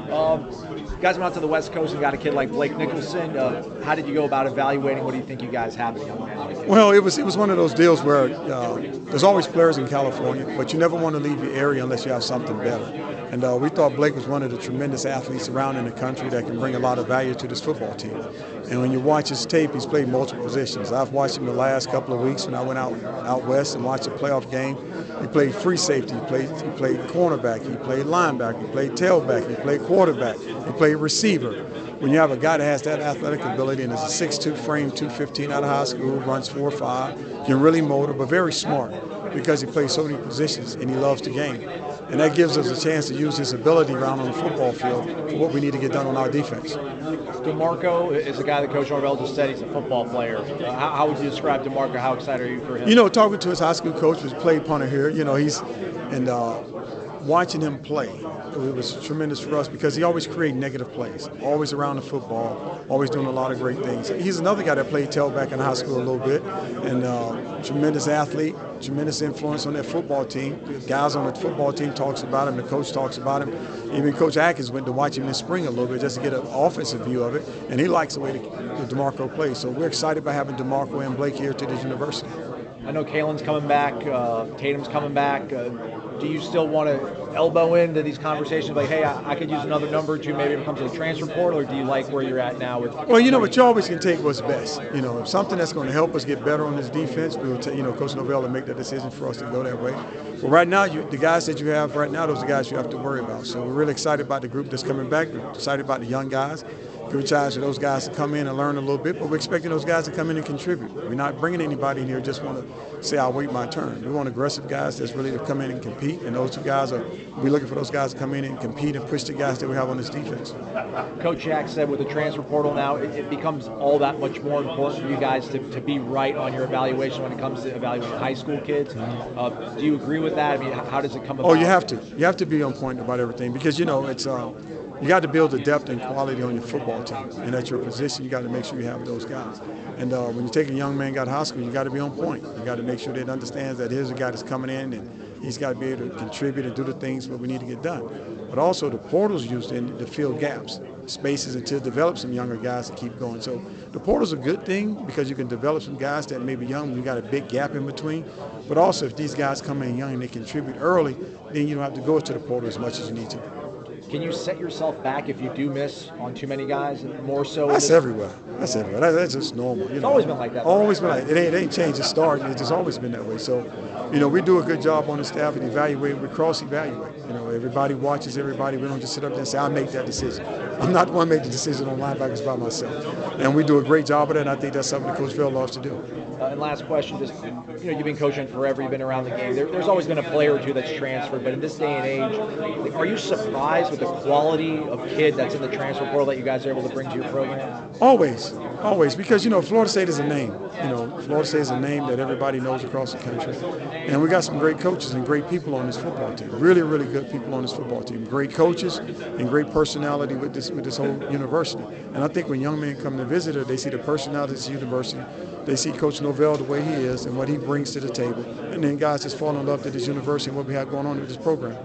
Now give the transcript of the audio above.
You guys went out to the West Coast and got a kid like Blake Nicholson. How did you go about evaluating? What do you think you guys have? Well, it was one of those deals where there's always players in California, but you never want to leave your area unless you have something better. And we thought Blake was one of the tremendous athletes around in the country that can bring a lot of value to this football team. And when you watch his tape, he's played multiple positions. I've watched him the last couple of weeks when I went out west and watched a playoff game. He played free safety, he played cornerback, he played linebacker, he played tailback, he played quarterback, he played receiver. When you have a guy that has that athletic ability and is a 6'2" frame, 215 out of high school, runs 4.5, can really motor, but very smart because he plays so many positions and he loves the game. And that gives us a chance to use his ability around on the football field for what we need to get done on our defense. DeMarco is a guy that Coach Norvell just said he's a football player. How would you describe DeMarco? How excited are you for him? You know, talking to his high school coach, was played punter here. You know, watching him play, it was tremendous for us because he always created negative plays, always around the football, always doing a lot of great things. He's another guy that played tailback in high school a little bit, and tremendous athlete, tremendous influence on that football team. The guys on the football team talks about him, the coach talks about him. Even Coach Atkins went to watch him this spring a little bit just to get an offensive view of it, and he likes the way DeMarco plays. So we're excited by having DeMarco and Blake here to this university. I know Kalen's coming back, Tatum's coming back. Do you still want to elbow into these conversations like, hey, I could use another number or two, maybe it comes to the transfer portal, or do you like where you're at now? Well, you know, but you always can take what's best. You know, if something that's going to help us get better on this defense, we will Coach Norvell will make that decision for us to go that way. But right now, the guys that you have right now, those are the guys you have to worry about. So we're really excited about the group that's coming back. We're excited about the young guys. Give a chance for those guys to come in and learn a little bit, but we're expecting those guys to come in and contribute. We're not bringing anybody in here just want to say, I'll wait my turn. We want aggressive guys that's ready to come in and compete, and those two guys we're looking for those guys to come in and compete and push the guys that we have on this defense. Coach Jack said with the transfer portal now, it becomes all that much more important for you guys to be right on your evaluation when it comes to evaluating high school kids. Do you agree with that? I mean, how does it come about? Oh, you have to. You have to be on point about everything because, you know, it's you got to build the depth and quality on your football team. And at your position, you got to make sure you have those guys. And when you take a young man out of high school, you got to be on point. You got to make sure that understands that here's a guy that's coming in and he's got to be able to contribute and do the things what we need to get done. But also the portal's used to fill gaps, spaces, and to develop some younger guys to keep going. So the portal's a good thing because you can develop some guys that may be young when you got a big gap in between. But also if these guys come in young and they contribute early, then you don't have to go to the portal as much as you need to. Can you set yourself back if you do miss on too many guys, and more so? That's everywhere. That's everywhere. That's just normal. It's always been like that. Always been like that. It ain't changed. It started. It's just always been that way. So, you know, we do a good job on the staff and evaluate. We cross-evaluate. You know, everybody watches everybody. We don't just sit up there and say, "I make that decision." I'm not the one to make the decision on linebackers by myself. And we do a great job of that. And I think that's something that Coach Vell loves to do. And last question, just you've been coaching forever. You've been around the game. There's always been a player or two that's transferred, but in this day and age, are you surprised with the quality of kid that's in the transfer portal that you guys are able to bring to your program? Always, because Florida State is a name. Florida State is a name that everybody knows across the country, and we got some great coaches and great people on this football team. Really, really good people on this football team. Great coaches and great personality with this whole university. And I think when young men come to visit her, they see the personality of this university. They see Coach Norvell the way he is and what he brings to the table. And then guys just fall in love with this university and what we have going on with this program.